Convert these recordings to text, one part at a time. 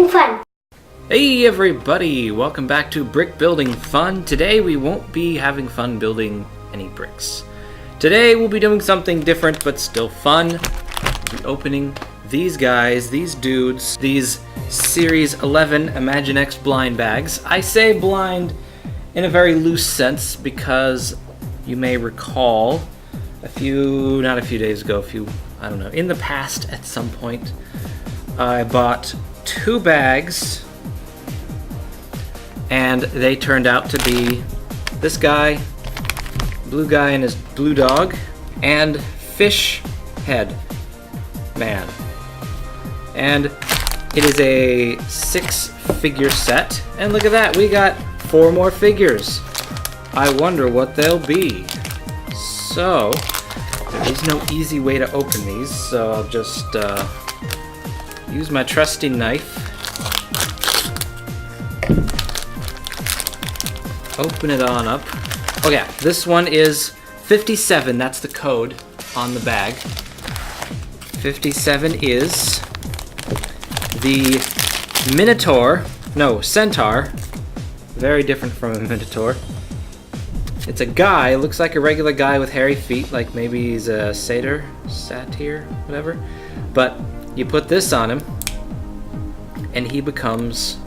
building fun. Hey everybody, welcome back to Brick Building Fun. Today we won't be having fun building any bricks. Today we'll be doing something different but still fun. We'll be opening these guys, these dudes, these Series 11 Imaginext blind bags. I say blind in a very loose sense because you may recall not a few days ago, in the past at some point, I bought 2 bags and they turned out to be this guy, blue guy and his blue dog, and fish head man. And it is a 6-figure set, and look at that, we got 4 more figures. I wonder what they'll be. So there is no easy way to open these, so I'll just use my trusty knife. Open it on up. Oh yeah, this one is 57, that's the code on the bag. 57 is the centaur. Very different from a minotaur. It's a guy, looks like a regular guy with hairy feet, like maybe he's a satyr, whatever. But you put this on him, and he becomes...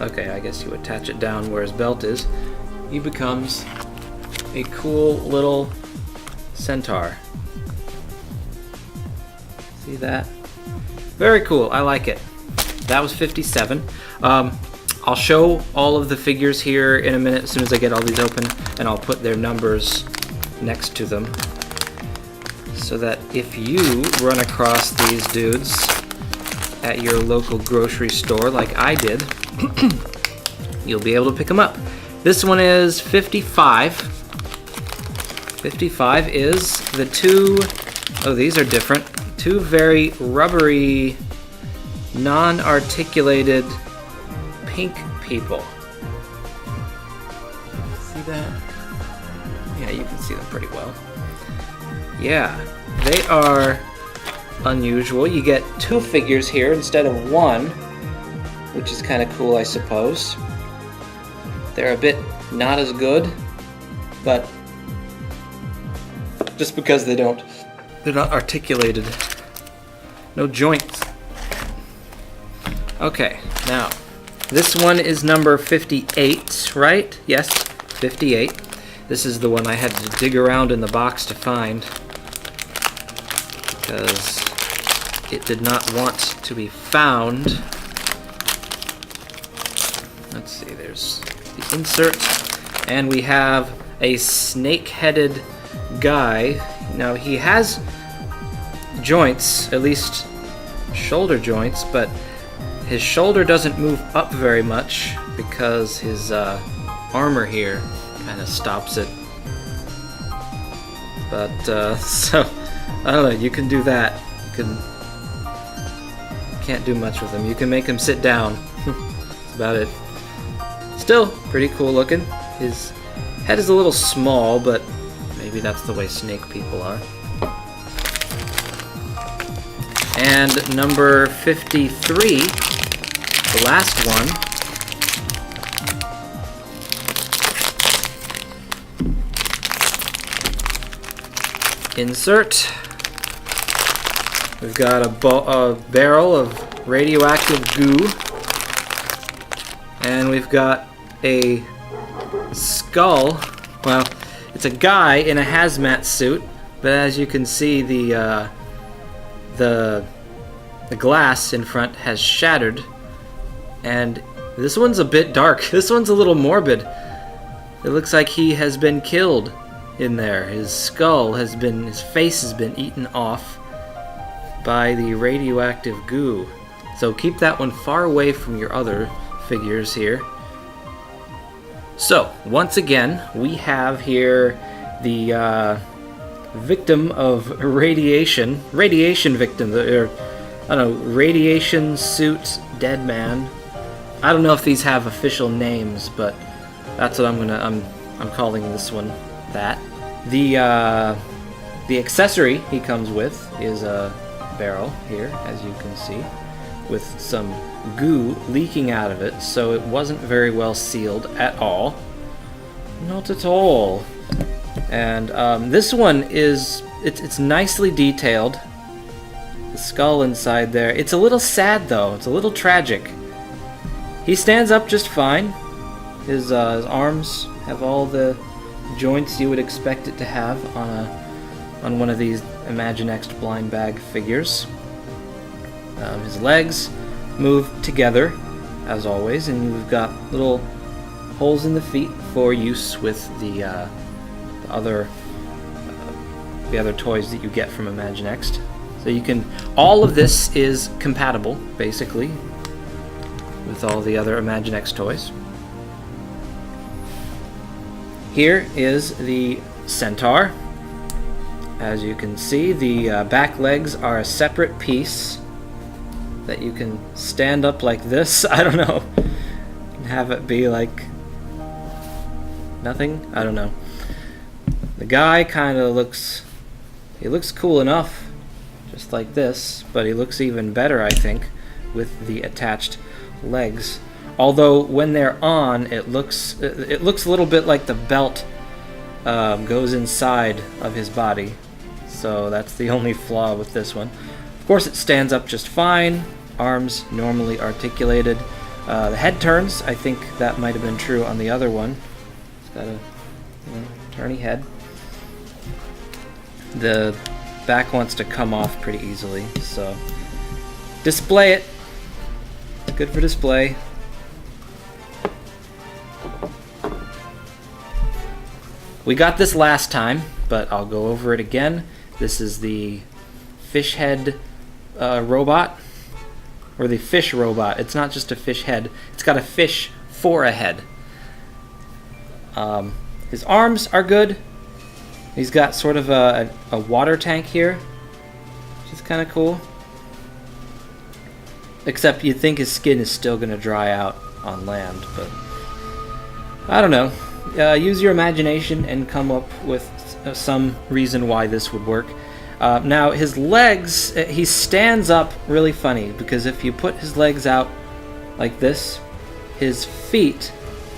Okay, I guess you attach it down where his belt is. He becomes a cool little centaur. See that? Very cool, I like it. That was 57. I'll show all of the figures here in a minute as soon as I get all these open, and I'll put their numbers next to them so that if you run across these dudes at your local grocery store like I did, you'll be able to pick them up. This one is 55. 55 is the 2, oh these are different, 2 very rubbery, non-articulated pink people. See that? Yeah, you can see them pretty well. Yeah, they are unusual. You get 2 figures here instead of 1, which is kind of cool, I suppose. They're a bit not as good, but just because they're not articulated. No joints. Okay, now this one is number 58, right? Yes, 58. This is the one I had to dig around in the box to find because it did not want to be found. Let's see, there's the insert, and we have a snake-headed guy. Now he has joints, at least shoulder joints, but his shoulder doesn't move up very much because his armor here kind of stops it. But so I don't know, you can do that. Can't do much with him. You can make him sit down. That's about it. Still pretty cool looking. His head is a little small, but maybe that's the way snake people are. And number 53, the last one, insert. We've got a barrel of radioactive goo, and we've got a skull. Well, it's a guy in a hazmat suit, but as you can see, the glass in front has shattered, and this one's a bit dark. This one's a little morbid. It looks like he has been killed in there. His face has been eaten off by the radioactive goo. So keep that one far away from your other figures here. So, once again, we have here the victim of radiation victim, or I don't know, radiation suit dead man. I don't know if these have official names, but that's what I'm calling this one that. The accessory he comes with is a barrel here, as you can see. with some goo leaking out of it, so it wasn't very well sealed at all. Not at all. And this one is, it's nicely detailed. The skull inside there. It's a little sad though. It's a little tragic. He stands up just fine. His arms have all the joints you would expect it to have on one of these Imaginext blind bag figures. His legs move together, as always, and we've got little holes in the feet for use with the other toys that you get from Imaginext. So you can, all of this is compatible, basically, with all the other Imaginext toys. Here is the centaur. As you can see, the back legs are a separate piece that you can stand up like this. I don't know. And have it be like nothing. I don't know. The guy kind of looks, he looks cool enough, just like this, but he looks even better, I think, with the attached legs. Although when they're on, it looks a little bit like the belt goes inside of his body. So that's the only flaw with this one. Of course, it stands up just fine. Arms normally articulated. The head turns. I think that might have been true on the other one. It's got a turny head. The back wants to come off pretty easily, so display it. Good for display. We got this last time, but I'll go over it again. This is the fish head robot, or the fish robot. It's not just a fish head. It's got a fish for a head. His arms are good. He's got sort of a water tank here, which is kind of cool. Except you'd think his skin is still going to dry out on land, but I don't know. Use your imagination and come up with some reason why this would work. Now, his legs, he stands up really funny, because if you put his legs out like this, his feet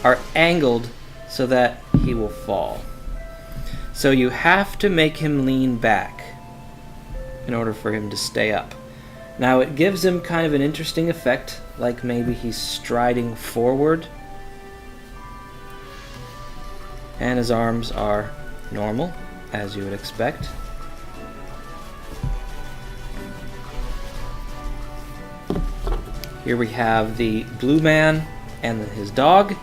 are angled so that he will fall. So you have to make him lean back in order for him to stay up. Now, it gives him kind of an interesting effect, like maybe he's striding forward. And his arms are normal, as you would expect. Here we have the blue man and his dog.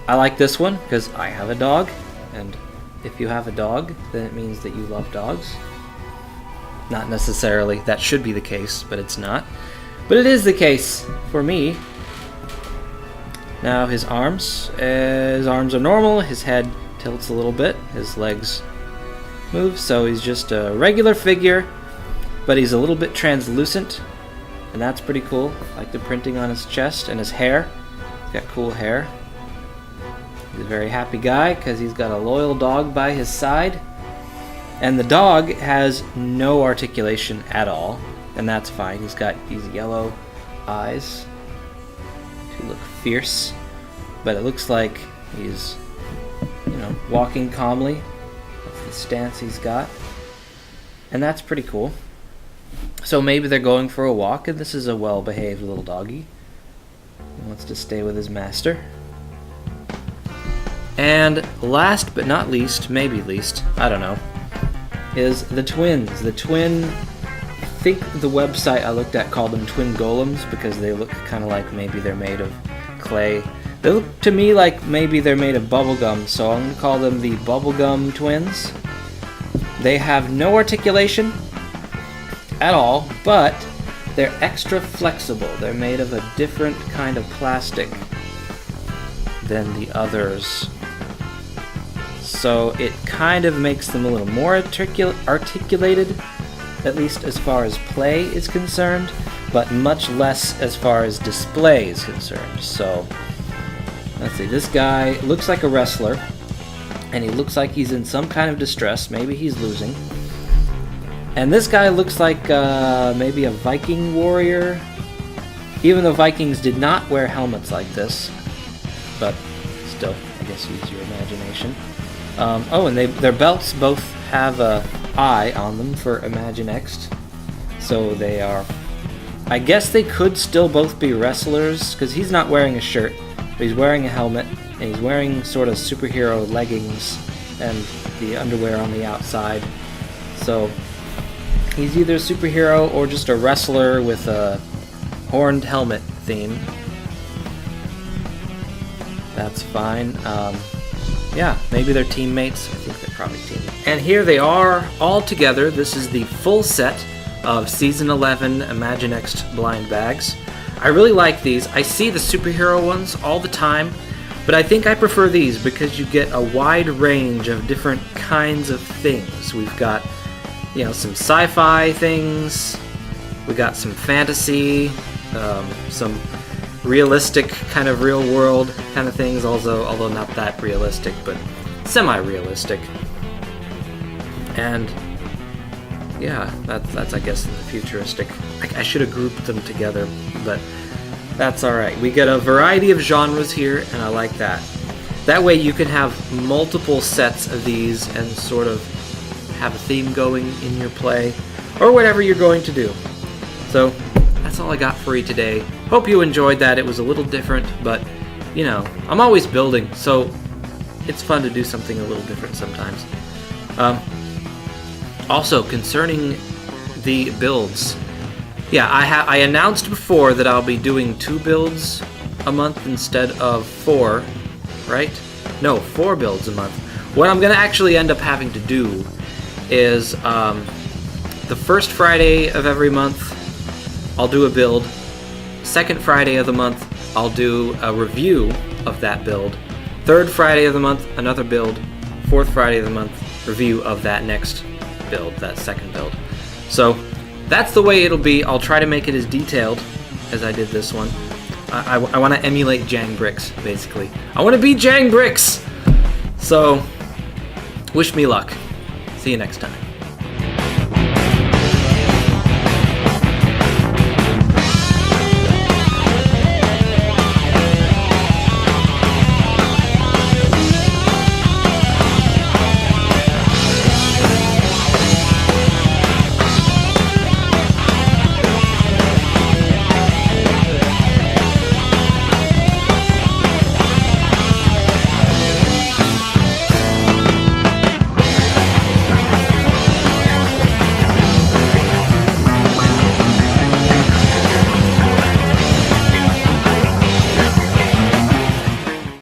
I like this one because I have a dog, and if you have a dog, then it means that you love dogs. Not necessarily, that should be the case, but it's not. But it is the case for me. Now his arms are normal, his head tilts a little bit, his legs move, so he's just a regular figure, but he's a little bit translucent, and that's pretty cool. I like the printing on his chest and his hair. He's got cool hair. He's a very happy guy because he's got a loyal dog by his side, and the dog has no articulation at all, and that's fine. He's got these yellow eyes to look fierce, but it looks like he's, walking calmly. That's the stance he's got, and that's pretty cool. So maybe they're going for a walk, and this is a well-behaved little doggy. He wants to stay with his master. And last but not least, maybe least, I don't know, is the twins. The twin, I think the website I looked at called them twin golems because they look kind of like maybe they're made of clay. They look to me like maybe they're made of bubblegum, so I'm going to call them the bubblegum twins. They have no articulation at all, but they're extra flexible. They're made of a different kind of plastic than the others. So it kind of makes them a little more articulated, at least as far as play is concerned, but much less as far as display is concerned. So let's see, this guy looks like a wrestler, and he looks like he's in some kind of distress. Maybe he's losing. And this guy looks like maybe a Viking warrior. even though Vikings did not wear helmets like this, but still, I guess use your imagination. Oh, and their belts both have a eye on them for Imaginext, so they are, I guess they could still both be wrestlers, because he's not wearing a shirt, but he's wearing a helmet, and he's wearing sort of superhero leggings and the underwear on the outside. So he's either a superhero or just a wrestler with a horned helmet theme. That's fine. Yeah, maybe they're teammates. I think they're probably teammates. And here they are all together. This is the full set of Season 11 Imaginext blind bags. I really like these. I see the superhero ones all the time, but I think I prefer these because you get a wide range of different kinds of things. We've got, you know, some sci-fi things, we got some fantasy, some realistic, kind of real world kind of things, although not that realistic, but semi-realistic. And yeah, that's I guess in the futuristic. I should have grouped them together, but that's alright. We get a variety of genres here, and I like that. That way you can have multiple sets of these and sort of have a theme going in your play, or whatever you're going to do. So that's all I got for you today. Hope you enjoyed that. It was a little different, but you know, I'm always building, so it's fun to do something a little different sometimes. Also, concerning the builds, yeah, I announced before that I'll be doing 2 builds a month instead of 4, right? No, 4 builds a month. What I'm gonna actually end up having to do is the first Friday of every month I'll do a build, second Friday of the month I'll do a review of that build, third Friday of the month another build, fourth Friday of the month review of that next build, that second build. So that's the way it'll be. I'll try to make it as detailed as I did this one. I want to emulate Jang Bricks, basically. I want to be Jang Bricks! So, wish me luck. See you next time.